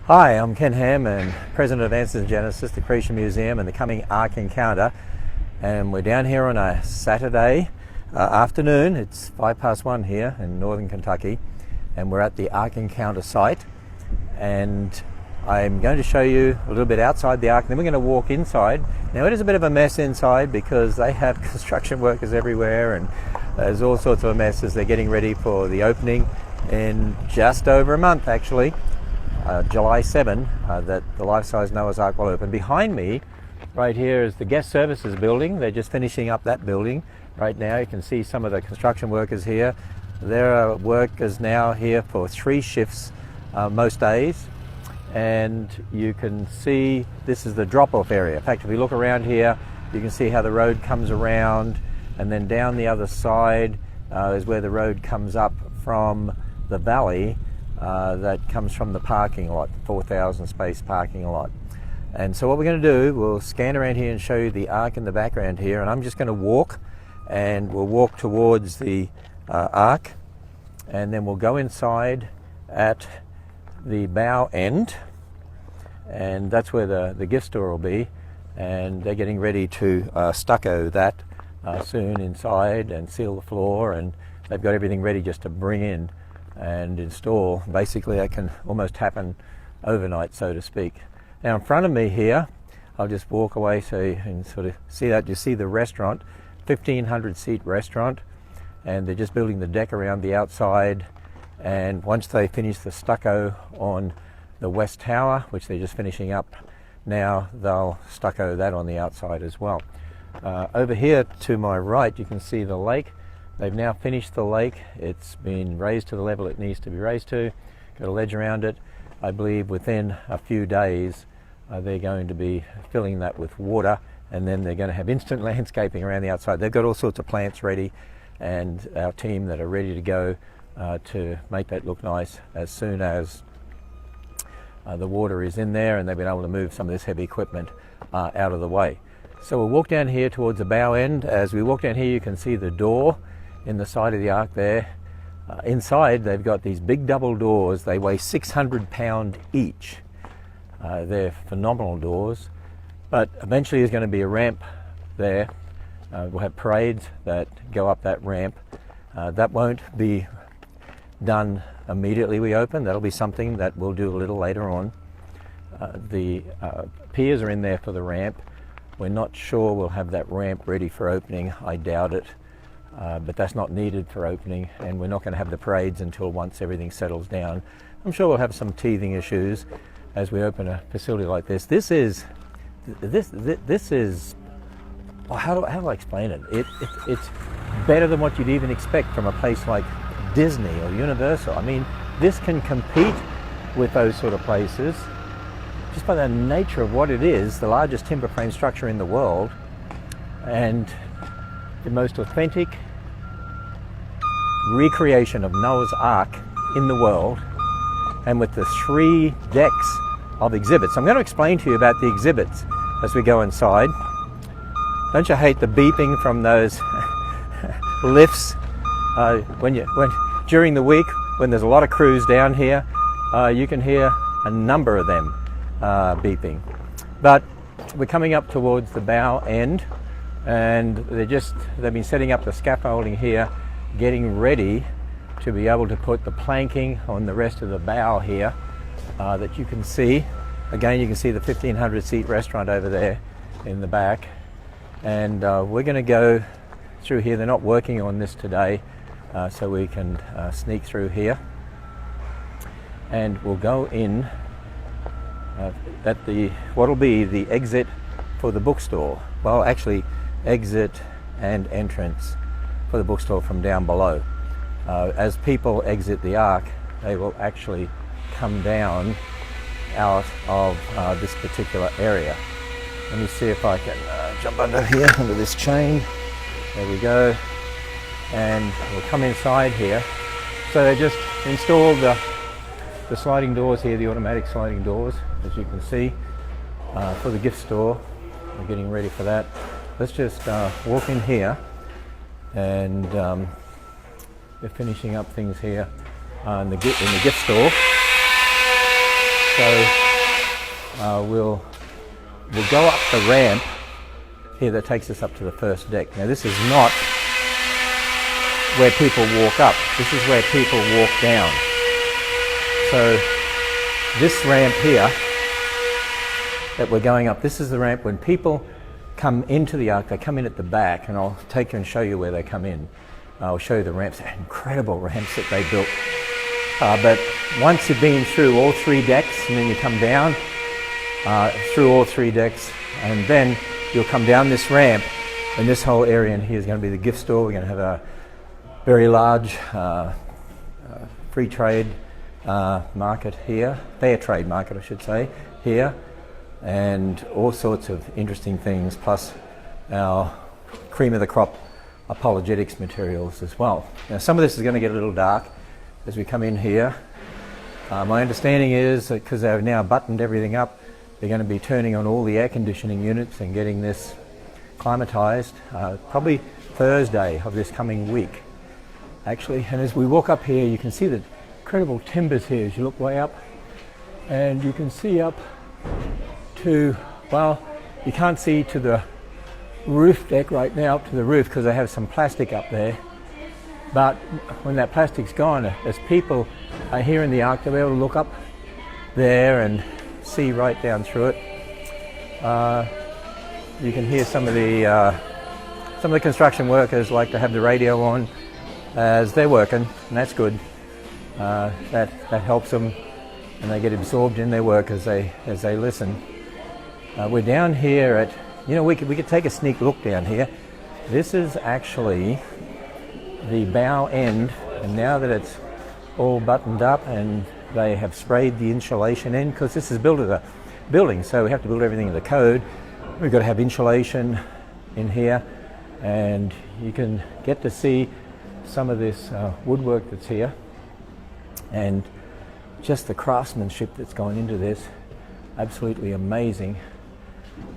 Hi, I'm Ken Hammond, President of Answers Genesis, the Creation Museum and the coming Ark Encounter. And we're down here on a Saturday afternoon. It's 1:05 here in northern Kentucky. And we're at the Ark Encounter site. And I'm going to show you a little bit outside the Ark, then we're going to walk inside. Now it is a bit of a mess inside because they have construction workers everywhere and there's all sorts of a mess as they're getting ready for the opening in just over a month actually. July 7, that the life-size Noah's Ark will open. Behind me, right here, is the guest services building. They're just finishing up that building right now. You can see some of the construction workers here. There are workers now here for 3 shifts most days. And you can see this is the drop-off area. In fact, if you look around here, you can see how the road comes around, and then down the other side is where the road comes up from the valley. That comes from the parking lot, 4,000 space parking lot. And so what we're going to do, we'll scan around here and show you the Ark in the background here, and I'm just going to walk, and we'll walk towards the Ark, and then we'll go inside at the bow end, and that's where the gift store will be, and they're getting ready to stucco that soon inside and seal the floor, and they've got everything ready just to bring in and install. Basically that can almost happen overnight, so to speak. Now in front of me here, I'll just walk away so you can sort of see that. You see the restaurant, 1,500 seat restaurant, and they're just building the deck around the outside, and once they finish the stucco on the west tower, which they're just finishing up now, they'll stucco that on the outside as well. Over here to my right you can see the lake. They've now finished the lake. It's been raised to the level it needs to be raised to. Got a ledge around it. I believe within a few days they're going to be filling that with water, and then they're going to have instant landscaping around the outside. They've got all sorts of plants ready, and our team that are ready to go to make that look nice as soon as the water is in there and they've been able to move some of this heavy equipment out of the way. So we'll walk down here towards the bow end. As we walk down here you can see the door in the side of the Ark there. Inside they've got these big double doors. They weigh 600 pounds each. They're phenomenal doors, but eventually there's going to be a ramp there. We'll have parades that go up that ramp. That won't be done immediately we open. That'll be something that we'll do a little later on. The piers are in there for the ramp. We're not sure we'll have that ramp ready for opening. I doubt it. But that's not needed for opening, and we're not going to have the parades until once everything settles down. I'm sure we'll have some teething issues as we open a facility like this. This is well, how do I explain it? It's better than what you'd even expect from a place like Disney or Universal. I mean, this can compete with those sort of places just by the nature of what it is, the largest timber frame structure in the world, and the most authentic recreation of Noah's Ark in the world, and with the 3 decks of exhibits. I'm going to explain to you about the exhibits as we go inside. Don't you hate the beeping from those lifts during the week when there's a lot of crews down here? You can hear a number of them beeping. But we're coming up towards the bow end, and they've been setting up the scaffolding here, getting ready to be able to put the planking on the rest of the bow here that you can see. Again, you can see the 1,500 seat restaurant over there in the back, and we're going to go through here. They're not working on this today, so we can sneak through here, and we'll go in at what'll be the exit for the bookstore. Well, actually exit and entrance for the bookstore from down below. As people exit the Ark, they will actually come down out of this particular area. Let me see if I can jump under here, under this chain. There we go. And we'll come inside here. So they just installed the sliding doors here, the automatic sliding doors, as you can see, for the gift store. We're getting ready for that. Let's just walk in here, and we're finishing up things here in the gift store. So we'll go up the ramp here that takes us up to the first deck. Now this is not where people walk up, this is where people walk down. So this ramp here that we're going up, this is the ramp when people come into the Ark. They come in at the back, and I'll take you and show you where they come in. I'll show you the ramps, incredible ramps that they built. But once you've been through all 3 decks, and then you come down through all 3 decks, and then you'll come down this ramp, and this whole area in here is going to be the gift store. We're going to have a very large free trade market here, fair trade market I should say, here, and all sorts of interesting things, plus our cream of the crop apologetics materials as well. Now some of this is going to get a little dark as we come in here. My understanding is that because they've now buttoned everything up, they're going to be turning on all the air conditioning units and getting this climatized probably Thursday of this coming week actually. And as we walk up here, you can see the incredible timbers here as you look way up, and you can see up to, well, you can't see to the roof deck right now, up to the roof, because they have some plastic up there. But when that plastic's gone, as people are here in the Ark, they'll be able to look up there and see right down through it. You can hear some of the construction workers like to have the radio on as they're working, and that's good. That helps them, and they get absorbed in their work as they listen. We're down here at, you know, we could take a sneak look down here. This is actually the bow end, and now that it's all buttoned up and they have sprayed the insulation in, because this is built as a building, so we have to build everything in the code. We've got to have insulation in here, and you can get to see some of this woodwork that's here, and just the craftsmanship that's gone into this, absolutely amazing.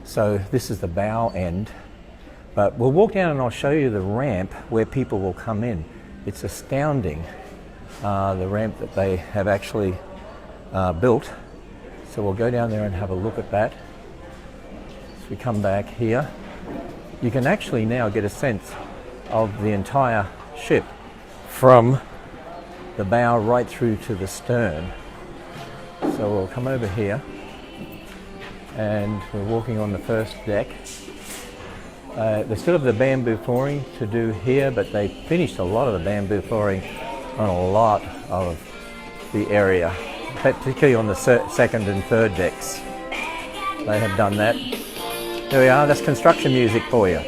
So this is the bow end, but we'll walk down and I'll show you the ramp where people will come in. It's astounding, the ramp that they have actually built. So we'll go down there and have a look at that. As we come back here, you can actually now get a sense of the entire ship from the bow right through to the stern. So we'll come over here, and we're walking on the first deck. They still have the bamboo flooring to do here, but they finished a lot of the bamboo flooring on a lot of the area, particularly on the second and third decks. They have done that. There we are, that's construction music for you.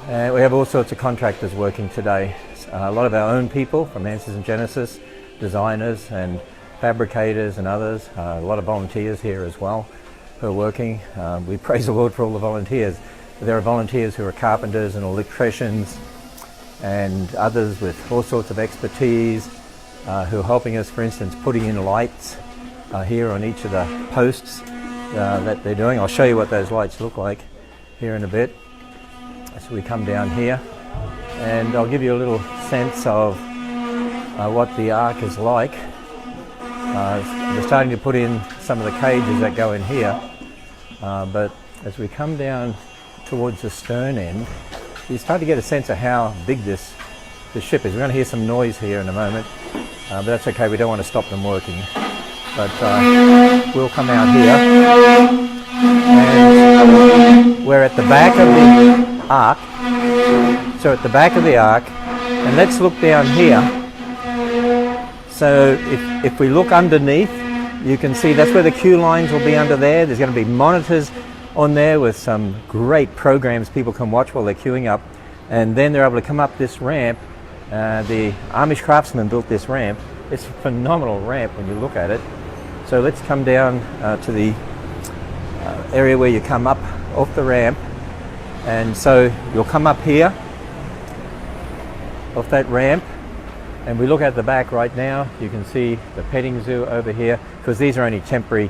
We have all sorts of contractors working today. A lot of our own people from Answers in Genesis, designers and fabricators and others. A lot of volunteers here as well who are working. We praise the Lord for all the volunteers. There are volunteers who are carpenters and electricians and others with all sorts of expertise who are helping us, for instance, putting in lights here on each of the posts that they're doing. I'll show you what those lights look like here in a bit. So we come down here, and I'll give you a little sense of what the Ark is like. We're starting to put in some of the cages that go in here, but as we come down towards the stern end, you start to get a sense of how big this ship is. We're going to hear some noise here in a moment, but that's okay, we don't want to stop them working. But we'll come out here, and we're at the back of the Ark. So at the back of the Ark, and let's look down here. So if we look underneath, you can see that's where the queue lines will be under there. There's going to be monitors on there with some great programs people can watch while they're queuing up, and then they're able to come up this ramp. The Amish craftsmen built this ramp. It's a phenomenal ramp when you look at it. So let's come down to the area where you come up off the ramp, and so you'll come up here off that ramp, and we look at the back right now. You can see the petting zoo over here, because these are only temporary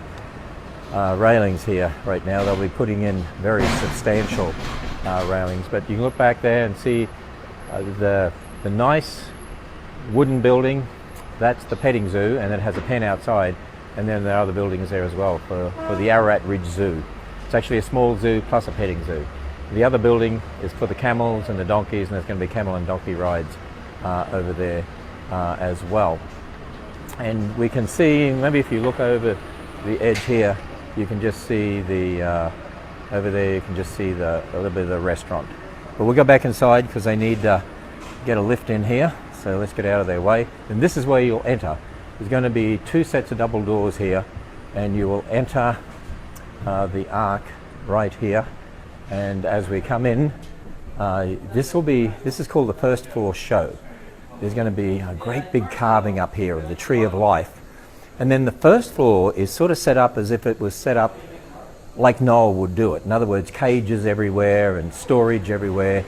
railings here right now. They'll be putting in very substantial railings, but you can look back there and see the nice wooden building. That's the petting zoo, and it has a pen outside. and then there are other buildings there as well for the Ararat Ridge Zoo. It's actually a small zoo plus a petting zoo. The other building is for the camels and the donkeys, and there's going to be camel and donkey rides over there as well. And we can see, maybe if you look over the edge here, you can just see the, over there you can just see a little bit of the restaurant. But we'll go back inside because they need to get a lift in here, so let's get out of their way. And this is where you'll enter. There's going to be 2 sets of double doors here, and you will enter the ark right here. And as we come in, this is called the first floor show. There's going to be a great big carving up here of the Tree of Life. And then the first floor is sort of set up as if it was set up like Noah would do it. In other words, cages everywhere and storage everywhere.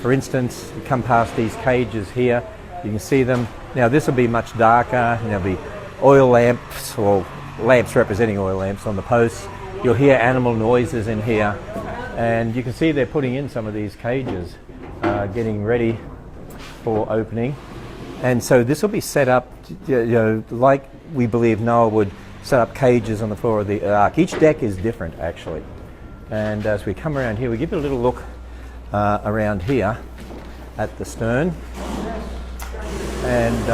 For instance, you come past these cages here, you can see them. Now this will be much darker, and there'll be oil lamps, or lamps representing oil lamps on the posts. You'll hear animal noises in here, and you can see they're putting in some of these cages, getting ready for opening. And so this will be set up, like we believe Noah would set up cages on the floor of the ark. Each deck is different, actually. And as we come around here, we give you a little look around here at the stern. And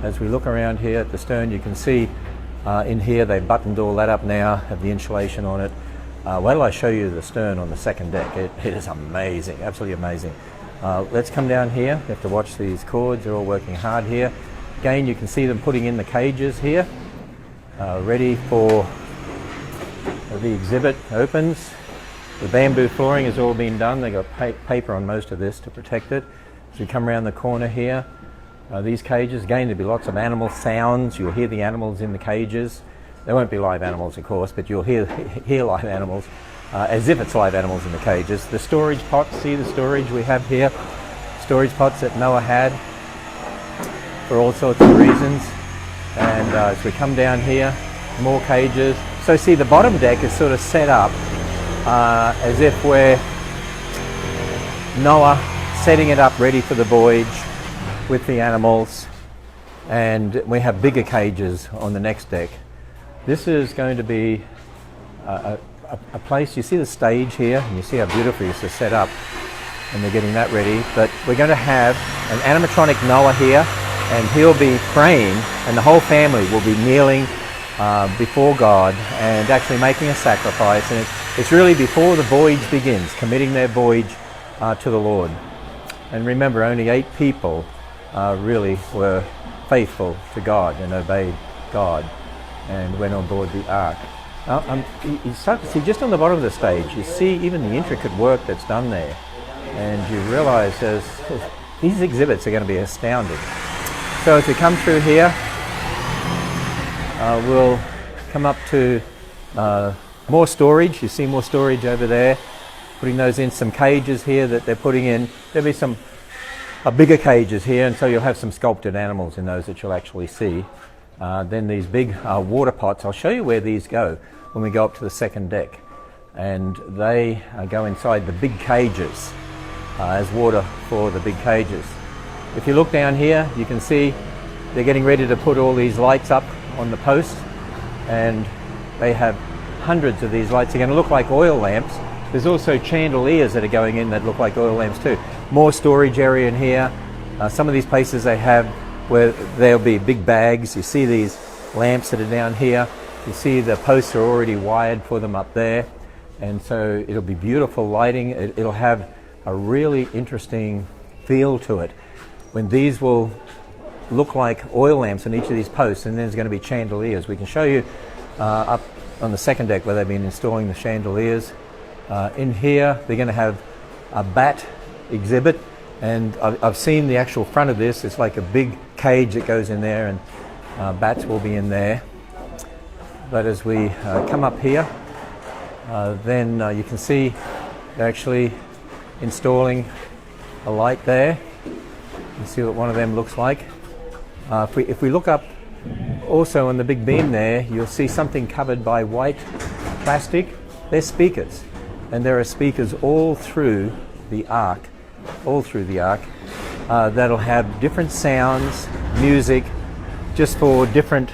as we look around here at the stern, you can see in here they've buttoned all that up now, have the insulation on it. Wait till I show you the stern on the second deck. It is amazing, absolutely amazing. Let's come down here. You have to watch these cords, they're all working hard here. Again, you can see them putting in the cages here, ready for the exhibit opens. The bamboo flooring has all been done. They've got paper on most of this to protect it. As we come around the corner here, these cages, again, there'll be lots of animal sounds. You'll hear the animals in the cages. There won't be live animals, of course, but you'll hear live animals as if it's live animals in the cages. The storage pots, see the storage we have here? Storage pots that Noah had for all sorts of reasons. And as we come down here, more cages. So see, the bottom deck is sort of set up as if we're Noah setting it up ready for the voyage with the animals, and we have bigger cages on the next deck. This is going to be a place, you see the stage here, and you see how beautifully this is set up, and they're getting that ready. But we're going to have an animatronic Noah here, and he'll be praying, and the whole family will be kneeling before God and actually making a sacrifice. And it's really before the voyage begins, committing their voyage to the Lord. And remember, only 8 people really were faithful to God and obeyed God and went on board the ark. You start to see just on the bottom of the stage, you see even the intricate work that's done there, and you realize these exhibits are going to be astounding. So as we come through here, we'll come up to more storage. You see more storage over there, putting those in, some cages here that they're putting in. There'll be some bigger cages here, and so you'll have some sculpted animals in those that you'll actually see. Then these big water pots, I'll show you where these go when we go up to the second deck. And they go inside the big cages as water for the big cages. If you look down here, you can see they're getting ready to put all these lights up on the post, and they have hundreds of these lights. They're going to look like oil lamps. There's also chandeliers that are going in that look like oil lamps too. More storage area in here. Some of these places they have where there'll be big bags. You see these lamps that are down here. You see the posts are already wired for them up there. And so it'll be beautiful lighting. It'll have a really interesting feel to it. When these will look like oil lamps on each of these posts, and there's going to be chandeliers. We can show you up on the second deck where they've been installing the chandeliers. In here they're going to have a bat exhibit, and I've seen the actual front of this. It's like a big cage that goes in there, and bats will be in there. But as we come up here, then you can see they're actually installing a light there. You see what one of them looks like. If we look up also on the big beam there, you'll see something covered by white plastic. They're speakers, and there are speakers all through the ark, that'll have different sounds, music, just for different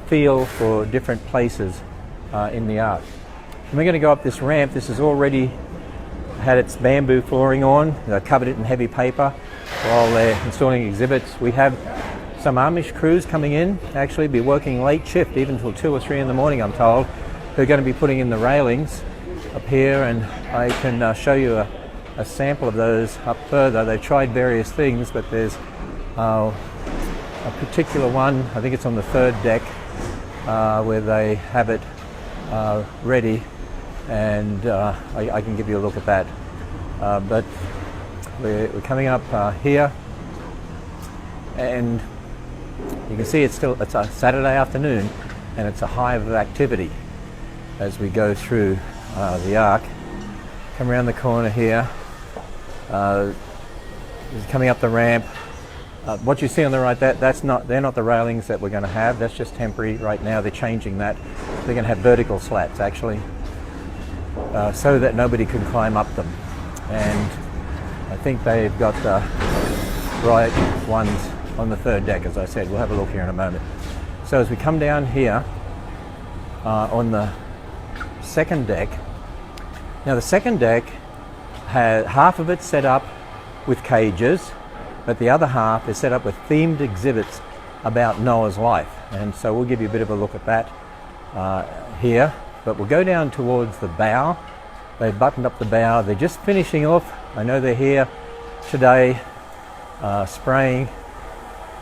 feel for different places in the ark. And we're going to go up this ramp. This has already had its bamboo flooring on. They've covered it in heavy paper while they're installing exhibits. We have some Amish crews coming in, actually be working late shift, even till 2 or 3 in the morning, I'm told, who are going to be putting in the railings up here, and I can show you a sample of those up further. They've tried various things, but there's a particular one, I think it's on the 3rd deck, where they have it ready, and I can give you a look at that. But we're coming up here, and you can see it's a Saturday afternoon, and it's a hive of activity as we go through the ark. Come around the corner here, coming up the ramp. What you see on the right, they're not the railings that we're going to have. That's just temporary right now. They're changing that. They're going to have vertical slats actually, so that nobody can climb up them. And I think they've got the right ones on the 3rd deck, as I said. We'll have a look here in a moment. So as we come down here on the 2nd deck, now the 2nd deck has half of it set up with cages, but the other half is set up with themed exhibits about Noah's life. And so we'll give you a bit of a look at that here. But we'll go down towards the bow. They've buttoned up the bow. They're just finishing off. I know they're here today spraying,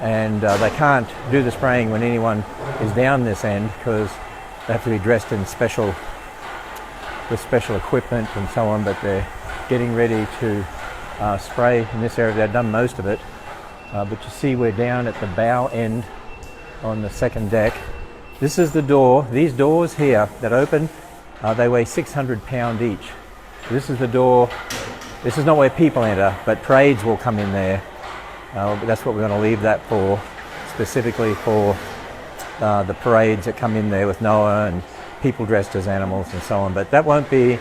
and they can't do the spraying when anyone is down this end because they have to be dressed in special equipment and so on, but they're getting ready to spray in this area. They've done most of it, but you see we're down at the bow end on the 2nd deck. This is the door. These doors here that open, they weigh 600 pounds each. This is the door. This is not where people enter, but parades will come in there. But that's what we're going to leave that for, specifically for the parades that come in there with Noah and people dressed as animals and so on. But that won't be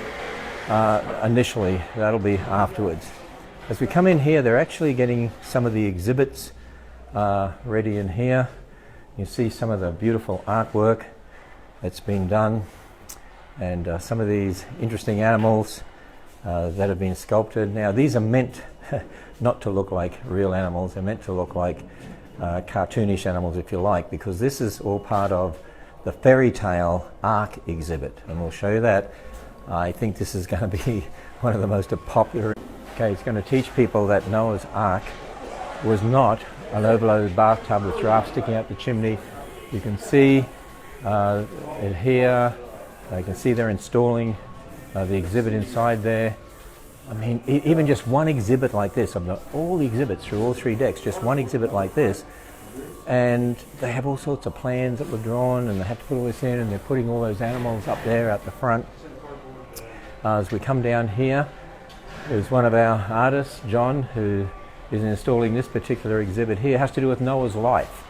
initially, that'll be afterwards. As we come in here, they're actually getting some of the exhibits ready in here. You see some of the beautiful artwork that's been done, and some of these interesting animals that have been sculpted. Now these are meant not to look like real animals. They're meant to look like cartoonish animals, if you like, because this is all part of the fairy tale ark exhibit, and we'll show you that. I think this is going to be one of the most popular. Okay, it's going to teach people that Noah's ark was not an overloaded bathtub with giraffes sticking out the chimney. You can see it here. You can see they're installing the exhibit inside there. I mean, even just one exhibit like this, of all the exhibits through all 3 decks, just one exhibit like this, and they have all sorts of plans that were drawn, and they have to put all this in, and they're putting all those animals up there at the front. As we come down here, there's one of our artists, John, who is installing this particular exhibit here. It has to do with Noah's life,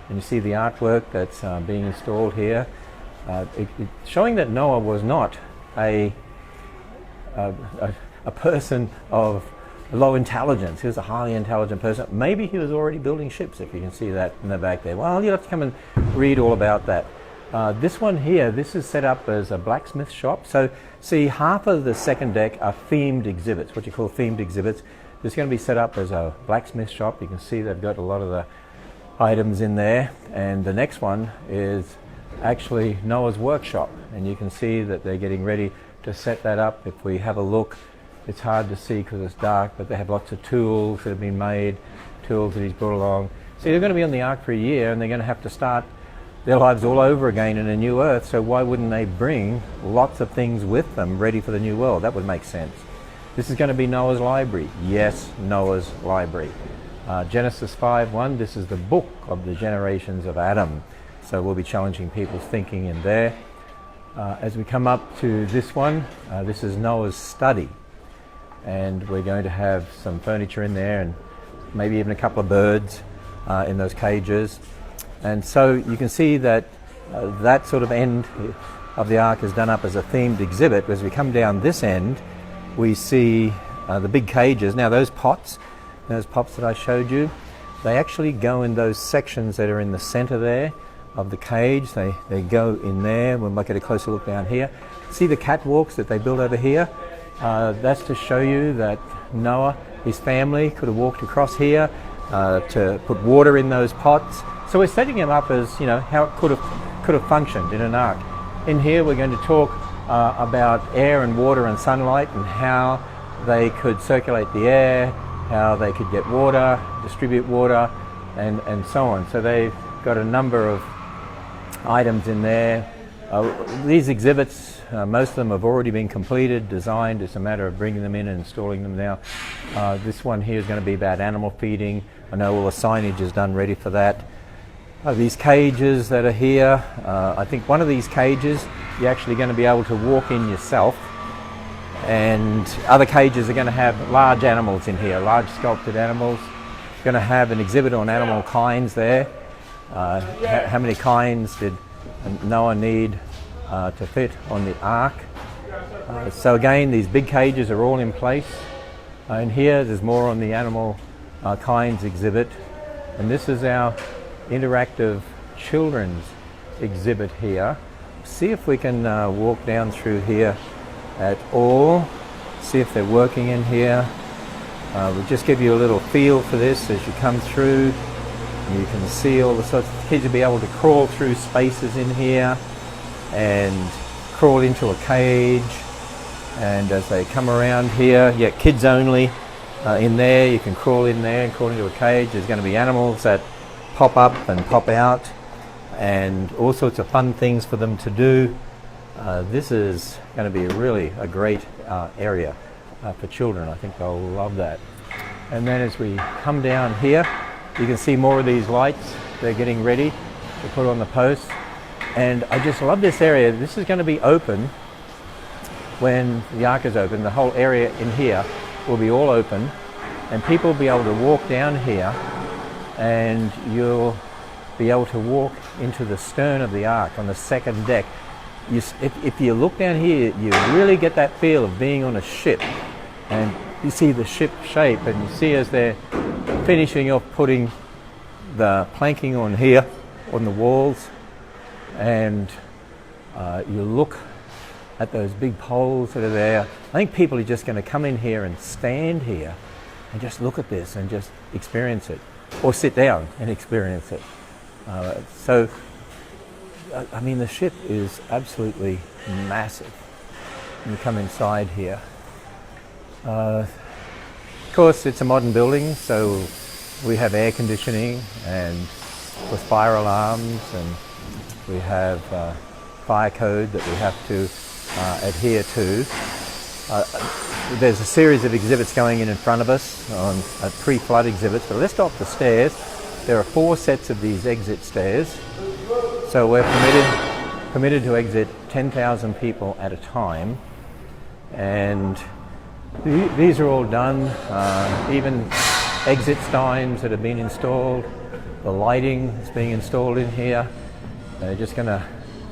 and you see the artwork that's being installed here, showing that Noah was not a person of low intelligence. He was a highly intelligent person. Maybe he was already building ships, if you can see that in the back there. Well, you'll have to come and read all about that. This one here, this is set up as a blacksmith shop. So see, half of the 2nd deck are themed exhibits, what you call themed exhibits. This is going to be set up as a blacksmith shop. You can see they've got a lot of the items in there. And the next one is actually Noah's workshop. And you can see that they're getting ready to set that up. If we have a look, it's hard to see because it's dark, but they have lots of tools that have been made, tools that he's brought along. See, they're going to be on the ark for a year, and they're going to have to start their lives all over again in a new earth, so why wouldn't they bring lots of things with them ready for the new world? That would make sense. This is going to be Noah's library. Yes, Noah's library. Genesis 5:1, this is the book of the generations of Adam. So we'll be challenging people's thinking in there. As we come up to this one, this is Noah's study. And we're going to have some furniture in there, and maybe even a couple of birds in those cages. And so you can see that that sort of end of the ark is done up as a themed exhibit. As we come down this end, we see the big cages. Now those pots that I showed you, they actually go in those sections that are in the center there. of the cage. They go in there. We might get a closer look down here. See the catwalks that they built over here? That's to show you that Noah, his family, could have walked across here to put water in those pots. So we're setting them up as, you know, how it could have functioned in an ark. In here we're going to talk about air and water and sunlight and how they could circulate the air, how they could get water, distribute water, and so on. So they've got a number of items in there. These exhibits, most of them have already been completed, designed. It's a matter of bringing them in and installing them now. This one here is going to be about animal feeding. I know all the signage is done ready for that. These cages that are here, I think one of these cages you're actually going to be able to walk in yourself, and other cages are going to have large animals in here, large sculpted animals. You're going to have an exhibit on animal kinds there. How many kinds did Noah need to fit on the ark? So again, these big cages are all in place. And here there's more on the animal kinds exhibit. And this is our interactive children's exhibit here. See if we can walk down through here at all. See if they're working in here. We'll just give you a little feel for this as you come through. You can see all the sorts of kids will be able to crawl through spaces in here and crawl into a cage. And as they come around here, yeah, kids only in there. You can crawl in there and crawl into a cage. There's going to be animals that pop up and pop out, and all sorts of fun things for them to do. This is going to be really a great area for children. I think they'll love that. And then as we come down here, you can see more of these lights. They're getting ready to put on the posts. And I just love this area. This is going to be open when the ark is open. The whole area in here will be all open, and people will be able to walk down here, and you'll be able to walk into the stern of the ark on the second deck. If you look down here, you really get that feel of being on a ship, and you see the ship shape, and you see as they're finishing off putting the planking on here on the walls, and you look at those big poles that are there. I think people are just going to come in here and stand here and just look at this and just experience it, or sit down and experience it. So I mean, the ship is absolutely massive. You come inside here. Of course, it's a modern building, so we have air conditioning and with fire alarms, and we have fire code that we have to adhere to. There's a series of exhibits going in front of us on pre-flood exhibits, but let's go up the stairs. There are 4 sets of these exit stairs, so we're permitted to exit 10,000 people at a time, and these are all done. Even exit signs that have been installed, the lighting is being installed in here. They're just going to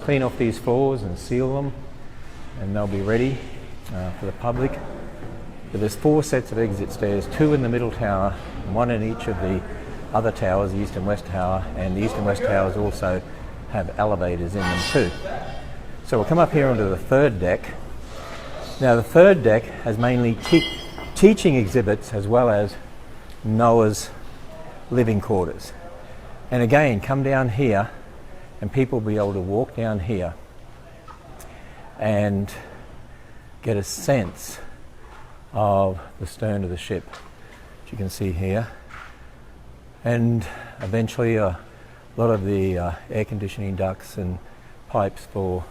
clean off these floors and seal them, and they'll be ready for the public. But there's 4 sets of exit stairs, 2 in the middle tower, 1 in each of the other towers, the east and west tower, and the east and west towers also have elevators in them too. So we'll come up here onto the 3rd deck. Now the 3rd deck has mainly teaching exhibits as well as Noah's living quarters. And again, come down here and people will be able to walk down here and get a sense of the stern of the ship, which you can see here. And eventually a lot of the air conditioning ducts and pipes for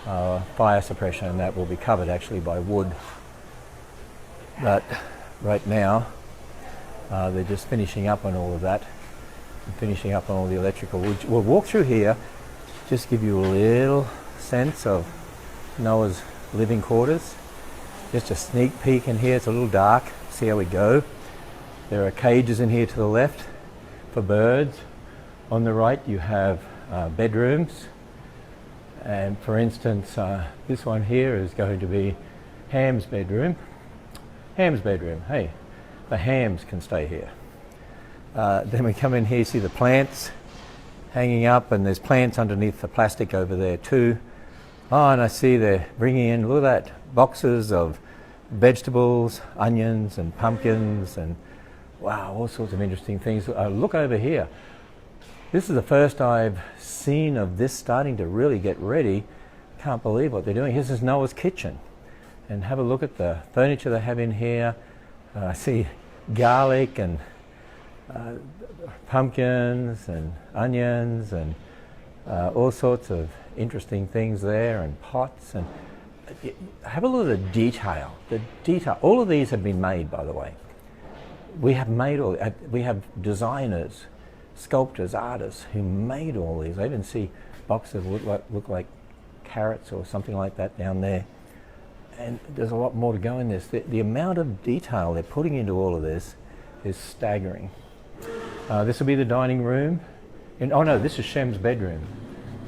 fire suppression and that will be covered actually by wood. But right now they're just finishing up on all of that and finishing up on all the electrical. We'll walk through here, just give you a little sense of Noah's living quarters. Just a sneak peek in here. It's a little dark. See how we go. There are cages in here to the left for birds. On the right you have bedrooms, and for instance this one here is going to be Ham's bedroom. Ham's bedroom, hey, the hams can stay here. Then we come in here, see the plants hanging up, and there's plants underneath the plastic over there too. Oh, and I see they're bringing in, look at that, boxes of vegetables, onions and pumpkins, and wow, all sorts of interesting things. Look over here. This is the first I've seen of this starting to really get ready. Can't believe what they're doing. This is Noah's kitchen. And have a look at the furniture they have in here. I see garlic and pumpkins and onions and all sorts of interesting things there, and pots. And have a look at the detail. The detail. All of these have been made, by the way. We have designers, sculptors, artists who made all these. I even see boxes that look like carrots or something like that down there. And there's a lot more to go in this. The amount of detail they're putting into all of this is staggering. This will be the dining room. Oh no, this is Shem's bedroom.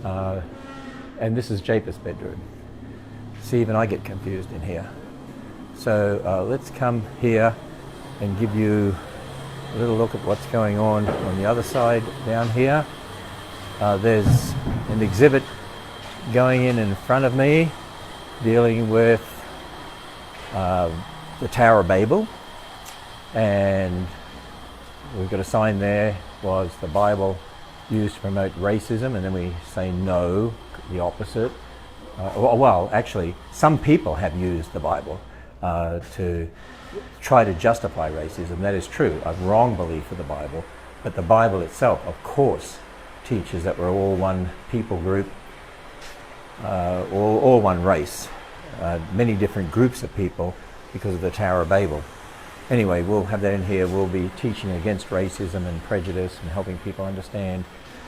And this is Japheth's bedroom. See, even I get confused in here. So let's come here and give you a little look at what's going on the other side down here. There's an exhibit going in front of me dealing with the Tower of Babel, and we've got a sign there, was the Bible used to promote racism, and then we say no, the opposite. Well, actually, some people have used the Bible to try to justify racism. That is true, a wrong belief of the Bible, but the Bible itself, of course, teaches that we're all one people group, all one race, many different groups of people because of the Tower of Babel. Anyway, we'll have that in here. We'll be teaching against racism and prejudice and helping people understand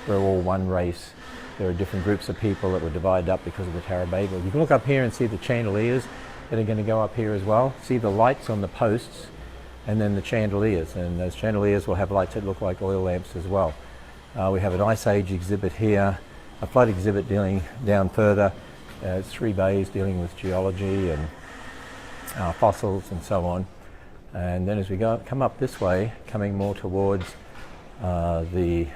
we're all one race. There are different groups of people that were divided up because of the Tower of Babel. You can look up here and see the chandeliers that are going to go up here as well. See the lights on the posts and then the chandeliers. And those chandeliers will have lights that look like oil lamps as well. We have an Ice Age exhibit here, a flood exhibit dealing down further. It's 3 bays dealing with geology and fossils and so on. And then as we come up this way, coming more towards the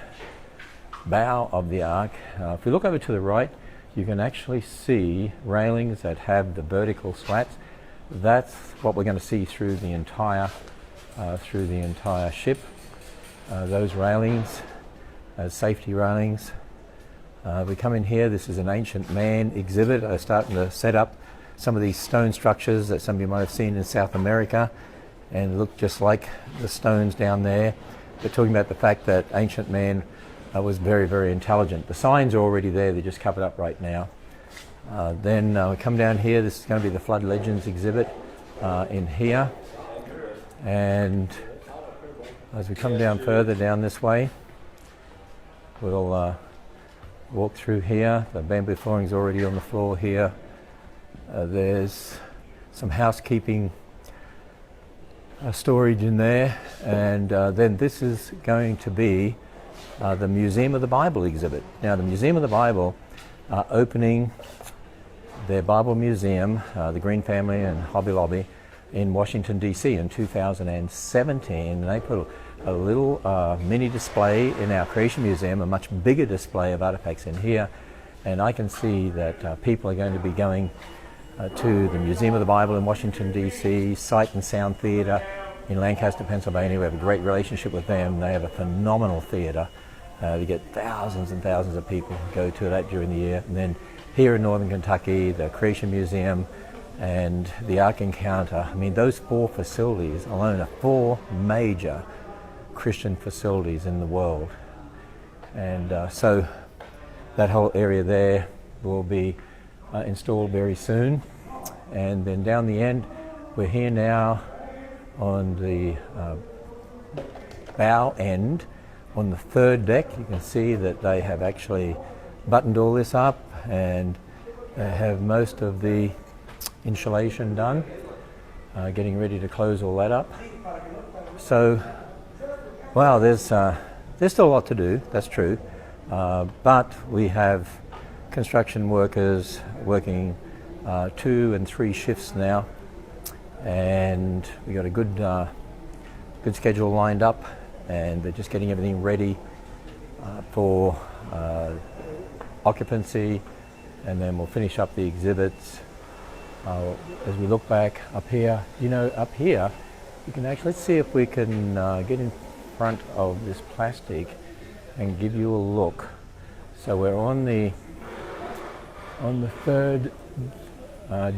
bow of the ark, if we look over to the right, you can actually see railings that have the vertical slats. That's what we're going to see through the entire ship. Those railings, safety railings. We come in here. This is an Ancient Man exhibit. They're starting to set up some of these stone structures that some of you might have seen in South America, and look just like the stones down there. They're talking about the fact that Ancient Man was very, very intelligent. The signs are already there, they're just covered up right now. Then we come down here. This is going to be the Flood Legends exhibit in here. And as we come down further down this way, we'll walk through here. The bamboo flooring is already on the floor here. There's some housekeeping storage in there, and then this is going to be the Museum of the Bible exhibit. Now, the Museum of the Bible are opening their Bible museum, the Green Family and Hobby Lobby, in Washington, D.C. in 2017. And they put a little mini display in our Creation Museum, a much bigger display of artifacts in here. And I can see that people are going to be going to the Museum of the Bible in Washington, D.C., Sight and Sound Theatre in Lancaster, Pennsylvania. We have a great relationship with them. They have a phenomenal theatre. We get thousands and thousands of people who go to that during the year. And then here in Northern Kentucky, the Creation Museum and the Ark Encounter. I mean, those 4 facilities alone are 4 major Christian facilities in the world. And so that whole area there will be installed very soon. And then down the end, we're here now on the bow end. On the 3rd deck, you can see that they have actually buttoned all this up, and they have most of the insulation done, getting ready to close all that up. So, wow, there's still a lot to do, that's true, but we have construction workers working 2 and 3 shifts now, and we got a good schedule lined up, and they're just getting everything ready for occupancy, and then we'll finish up the exhibits. As we look back up here, up here, you can actually, let's see if we can get in front of this plastic and give you a look. So we're on the third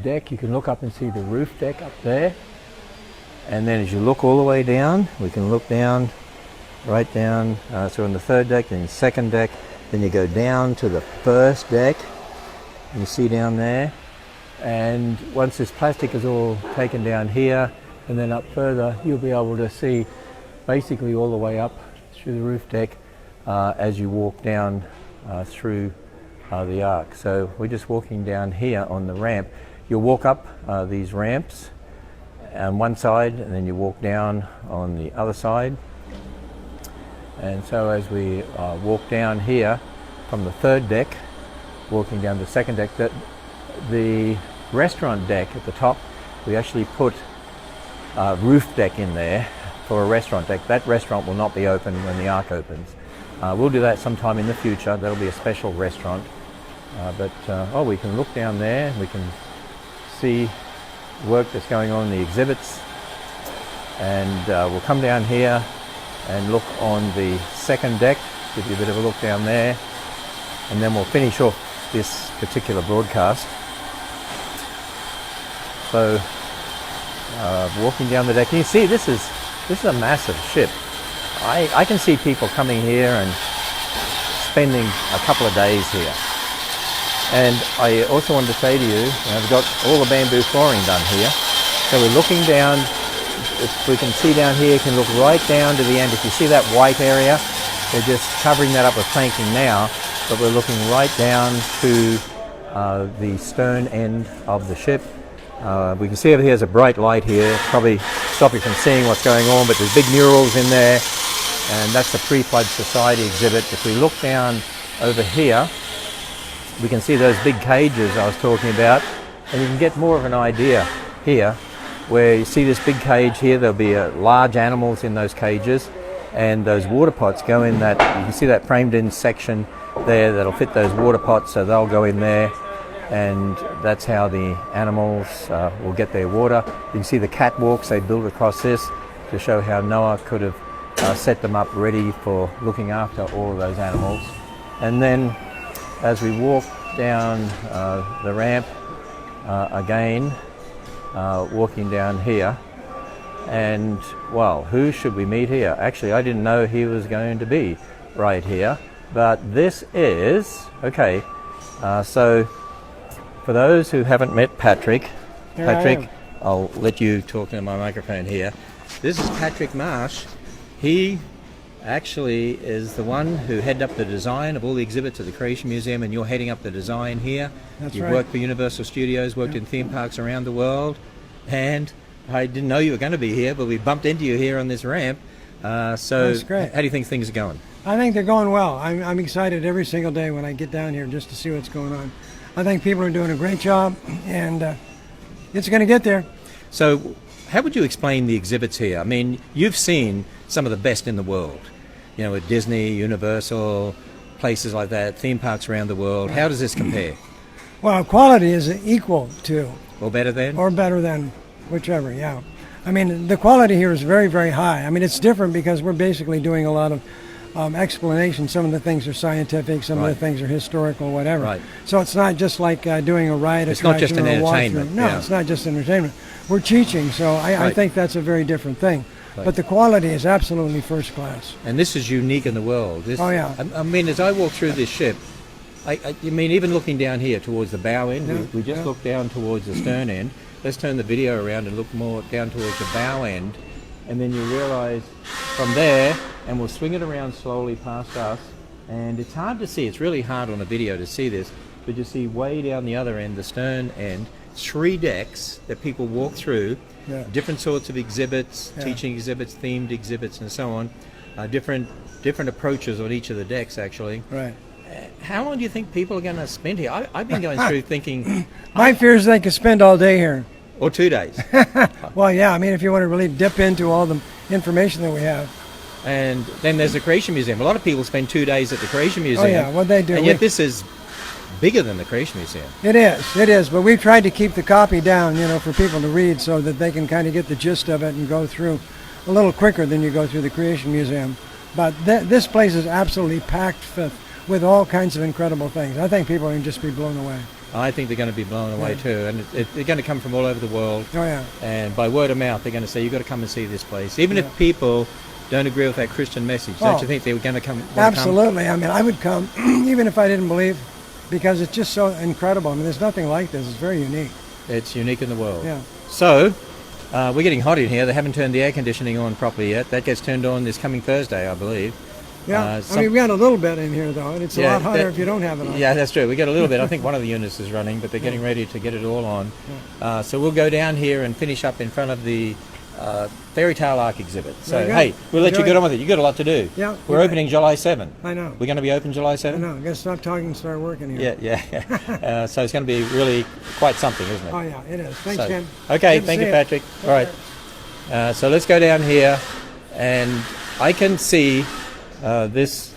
deck. You can look up and see the roof deck up there. And then as you look all the way down, we can look down, right down. So on the third deck, then the second deck, then you go down to the first deck. You see down there. And once this plastic is all taken down here and then up further, you'll be able to see basically all the way up through the roof deck as you walk down through the ark. So we're just walking down here on the ramp. You'll walk up these ramps on one side and then you walk down on the other side. And so as we walk down here from the third deck, walking down the second deck, the restaurant deck at the top, we actually put a roof deck in there for a restaurant deck. That restaurant will not be open when the ark opens. We'll do that sometime in the future. That'll be a special restaurant. We can look down there. We can see work that's going on in the exhibits. And we'll come down here and look on the second deck, give you a bit of a look down there. And then we'll finish off this particular broadcast. So walking down the deck, you see this is a massive ship. I can see people coming here and spending a couple of days here. And I also wanted to say to you, I've got all the bamboo flooring done here. So we're looking down, if we can see down here, you can look right down to the end. If you see that white area, we're just covering that up with planking now, but we're looking right down to the stern end of the ship. We can see over here there's a bright light here, probably stop you from seeing what's going on, but there's big murals in there, and that's the Pre-Flood Society exhibit. If we look down over here, we can see those big cages I was talking about, and you can get more of an idea here, where you see this big cage here. There'll be large animals in those cages, and those water pots go in that. You can see that framed in section there that'll fit those water pots, so they'll go in there. And that's how the animals will get their water. You can see the catwalks they built across this to show how Noah could have set them up ready for looking after all of those animals. And then as we walk down the ramp again, walking down here, and well, who should we meet here? Actually, I didn't know he was going to be right here, but this is, okay, so for those who haven't met Patrick, I'll let you talk into my microphone here. This is Patrick Marsh. He actually is the one who headed up the design of all the exhibits at the Creation Museum, and you're heading up the design here. That's You've right. worked for Universal Studios, worked in theme parks around the world, and I didn't know you were going to be here, but we bumped into you here on this ramp. So That's great. How do you think things are going? I think they're going well. I'm excited every single day when I get down here just to see what's going on. I think people are doing a great job, and it's going to get there. So how would you explain the exhibits here? I mean, you've seen some of the best in the world, at Disney, Universal, places like that, theme parks around the world. How does this compare? Well, quality is equal to, Or better than? or better than, whichever, yeah. I mean, the quality here is very, very high. I mean, it's different because we're basically doing a lot of explanation. Some of the things are scientific, some of the things are historical, whatever. Right. So it's not just like doing a ride, It's not just an entertainment. No, Yeah. it's not just entertainment. We're teaching, so I think that's a very different thing. Right. But the quality is absolutely first class. And this is unique in the world. Oh, yeah. I mean, as I walk through this ship, I mean, even looking down here towards the bow end, Yeah, we just yeah. looked down towards the stern end. Let's turn the video around and look more down towards the bow end. And then you realize from there, and we'll swing it around slowly past us, and it's hard to see. It's really hard on a video to see this, but you see way down the other end, the stern end, 3 decks that people walk through, Yeah. different sorts of exhibits, Yeah. teaching exhibits, themed exhibits, and so on. Different approaches on each of the decks, actually. Right. How long do you think people are going to spend here? I've been going through thinking, My fear is they could spend all day here. or 2 days. Well, yeah, I mean, if you want to really dip into all the information that we have. And then there's the Creation Museum. A lot of people spend 2 days at the Creation Museum. Oh yeah, what they do. And yet this is bigger than the Creation Museum. It is. But we've tried to keep the copy down, for people to read so that they can kind of get the gist of it and go through a little quicker than you go through the Creation Museum. But this place is absolutely packed with all kinds of incredible things. I think people are going to just be blown away. I think they're going to be blown away too. And they're going to come from all over the world. Oh yeah. And by word of mouth, they're going to say, you've got to come and see this place. Even if people don't agree with that Christian message, don't you think they were going to come? Absolutely. I mean, I would come even if I didn't believe, because it's just so incredible. I mean, there's nothing like this. It's very unique. It's unique in the world. Yeah. So, we're getting hot in here. They haven't turned the air conditioning on properly yet. That gets turned on this coming Thursday, I believe. Yeah, I mean, we got a little bit in here, though, and it's a lot hotter if you don't have it on. Yeah, that's true. We got a little bit. I think one of the units is running, but they're getting ready to get it all on. So we'll go down here and finish up in front of the Fairy Tale Ark exhibit. So, hey, we'll let you get on with it. You've got a lot to do. Yeah. We're opening July 7. I know. We're going to be open July 7? I know. I got to stop talking and start working here. Yeah. So it's going to be really quite something, isn't it? Oh, yeah, it is. Thanks, Ken. Okay, thank you, Patrick. All right. So let's go down here, and I can see this.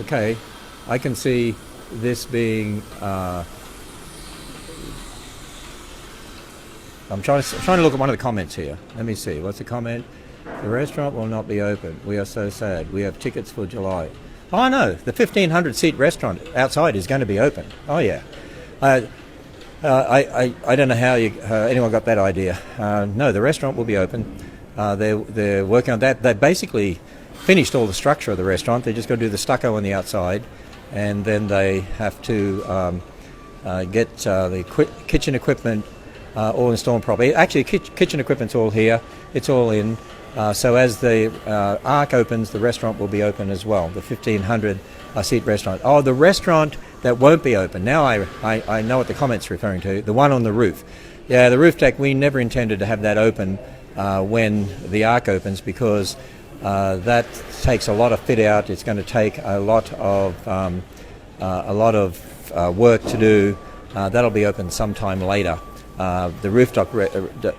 Okay, I can see this being. I'm trying to look at one of the comments here. Let me see. What's the comment? The restaurant will not be open. We are so sad. We have tickets for July. Oh no, the 1,500 seat restaurant outside is going to be open. Oh yeah. I don't know how anyone got that idea. No, the restaurant will be open. They're working on that. They basically finished all the structure of the restaurant. They're just going to do the stucco on the outside, and then they have to get the kitchen equipment all installed properly. Actually, kitchen equipment's all here. It's all in. So as the Ark opens, the restaurant will be open as well, the 1,500 seat restaurant. Oh, the restaurant that won't be open. Now I know what the comment's referring to, the one on the roof. Yeah, the roof deck, we never intended to have that open when the Ark opens, because that takes a lot of fit out. It's going to take a lot of work to do. That'll be open sometime later. The rooftop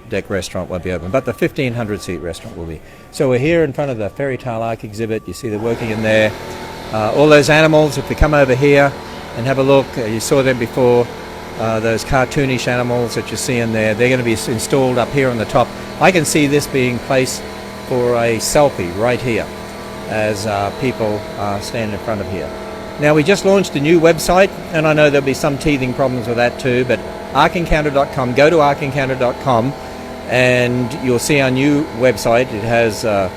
deck restaurant won't be open, but the 1,500 seat restaurant will be. So we're here in front of the Fairy Tale Ark exhibit. You see they're working in there. All those animals, if you come over here and have a look, you saw them before, those cartoonish animals that you see in there, they're going to be installed up here on the top. I can see this being placed for a selfie right here as people stand in front of here. Now, we just launched a new website, and I know there'll be some teething problems with that too, but ArkEncounter.com, go to ArkEncounter.com, and you'll see our new website. It has a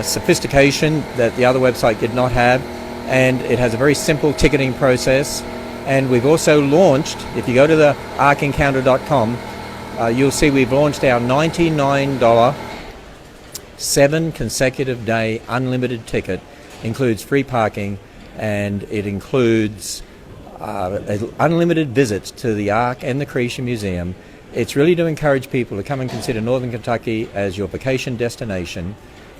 sophistication that the other website did not have, and it has a very simple ticketing process. And we've also launched, if you go to the ArkEncounter.com, you'll see we've launched our $99 7 consecutive day unlimited ticket. Includes free parking, and it includes unlimited visits to the Ark and the Creation Museum. It's really to encourage people to come and consider Northern Kentucky as your vacation destination,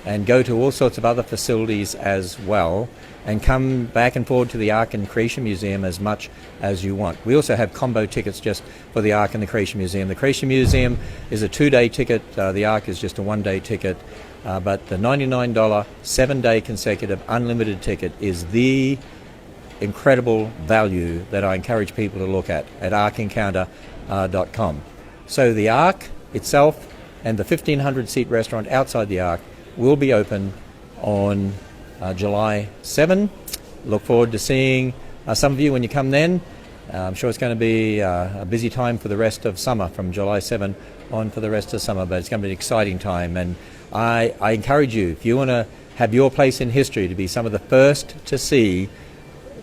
and go to all sorts of other facilities as well, and come back and forward to the Ark and Creation Museum as much as you want. We also have combo tickets just for the Ark and the Creation Museum. The Creation Museum is a 2-day ticket. The Ark is just a 1-day ticket. But the $99 7-day consecutive unlimited ticket is the incredible value that I encourage people to look at ArkEncounter.com. So the Ark itself and the 1,500 seat restaurant outside the Ark will be open on July 7. Look forward to seeing some of you when you come then. I'm sure it's going to be a busy time for the rest of summer, from July 7 on for the rest of summer, but it's going to be an exciting time. And I encourage you, if you want to have your place in history, to be some of the first to see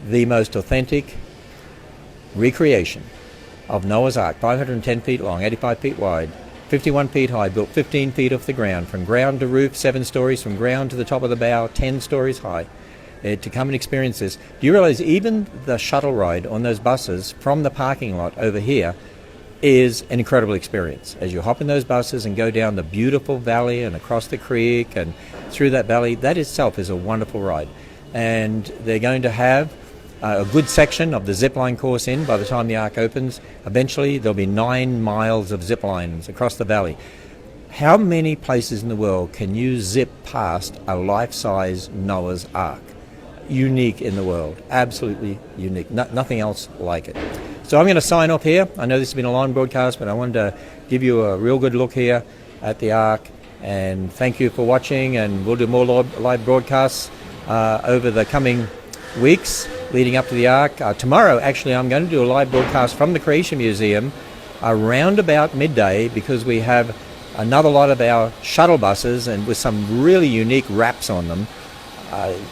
the most authentic recreation of Noah's Ark, 510 feet long, 85 feet wide, 51 feet high, built 15 feet off the ground, from ground to roof, 7 stories, from ground to the top of the bow, 10 stories high. To come and experience this. Do you realize even the shuttle ride on those buses from the parking lot over here is an incredible experience? As you hop in those buses and go down the beautiful valley and across the creek and through that valley, that itself is a wonderful ride. And they're going to have a good section of the zip line course in by the time the Ark opens. Eventually there'll be 9 miles of zip lines across the valley. How many places in the world can you zip past a life-size Noah's Ark? Unique in the world, absolutely unique, nothing else like it. So I'm going to sign off here. I know this has been a long broadcast, but I wanted to give you a real good look here at the Ark, and thank you for watching, and we'll do more live broadcasts over the coming weeks leading up to the Ark. Tomorrow, actually, I'm going to do a live broadcast from the Creation Museum around about midday, because we have another lot of our shuttle buses and with some really unique wraps on them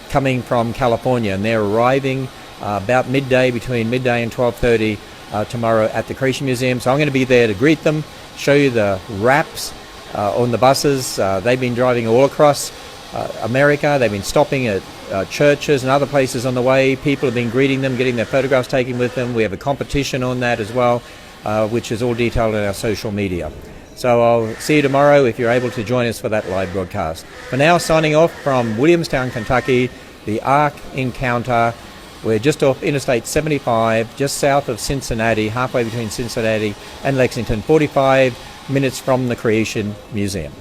coming from California, and they're arriving about midday, between midday and 12:30 tomorrow at the Creation Museum. So I'm going to be there to greet them, show you the wraps on the buses. They've been driving all across America. They've been stopping at churches and other places on the way. People have been greeting them, getting their photographs taken with them. We have a competition on that as well, which is all detailed on our social media. So I'll see you tomorrow if you're able to join us for that live broadcast. For now, signing off from Williamstown, Kentucky, the Ark Encounter. We're just off Interstate 75, just south of Cincinnati, halfway between Cincinnati and Lexington, 45 minutes from the Creation Museum.